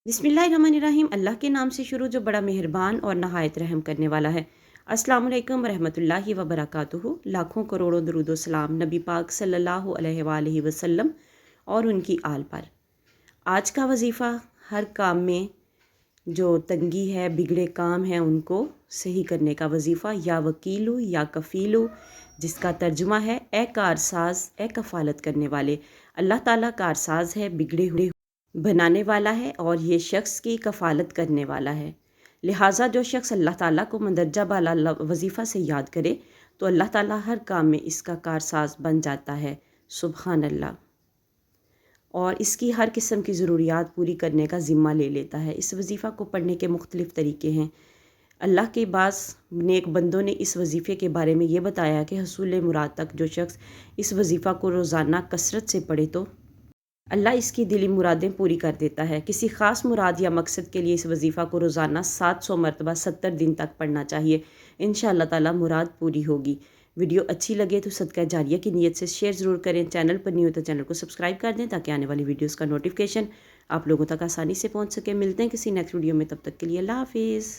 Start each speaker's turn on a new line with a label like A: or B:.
A: बिस्मिल्लाहिर्रहमानिर्रहीम। अल्लाह के नाम से शुरू जो बड़ा मेहरबान और नहायत रहम करने वाला है। अस्सलाम वालेकुम रहमतुल्लाहि व बरकातुहू। लाखों करोड़ों दरूदो सलाम नबी पाक सल्लल्लाहु अलैहि वसल्लम और उनकी आल पर। आज का वजीफ़ा, हर काम में जो तंगी है, बिगड़े काम हैं, उनको सही करने का वजीफ़ा। या वकीलू या कफ़ीलू, जिसका तर्जुमा है ए कारसाज, ए कफ़ालत करने वाले। अल्लाह ताला कारसाज है, बिगड़े हुए बनाने वाला है और ये शख्स की कफ़ालत करने वाला है। लिहाजा जो शख्स अल्लाह ताला को मंदरजा बाला वजीफ़ा से याद करे तो अल्लाह ताला हर काम में इसका कारसाज बन जाता है। सुबहान अल्लाह। और इसकी हर किस्म की ज़रूरियात पूरी करने का ज़िम्मा ले लेता है। इस वजीफ़ा को पढ़ने के मुख्तलिफ़ तरीके हैं। अल्लाह के बास नेक बंदों ने इस वजीफ़े के बारे में ये बताया कि हसूल मुराद तक जो शख्स इस वजीफ़ा को रोज़ाना कसरत से पढ़े तो अल्लाह इसकी दिली मुरादें पूरी कर देता है। किसी ख़ास मुराद या मकसद के लिए इस वजीफ़ा को रोज़ाना 700 मरतबा 70 दिन तक पढ़ना चाहिए। इंशाअल्लाह ताला मुराद पूरी होगी। वीडियो अच्छी लगे तो सदका जारिया की नीयत से शेयर ज़रूर करें। चैनल पर नहीं हो तो चैनल को सब्सक्राइब कर दें ताकि आने वाली वीडियोज़ का नोटिफिकेशन आप लोगों तक आसानी से पहुँच सके। मिलते हैं किसी नेक्स्ट वीडियो में, तब तक के लिए अल्लाह हाफिज़।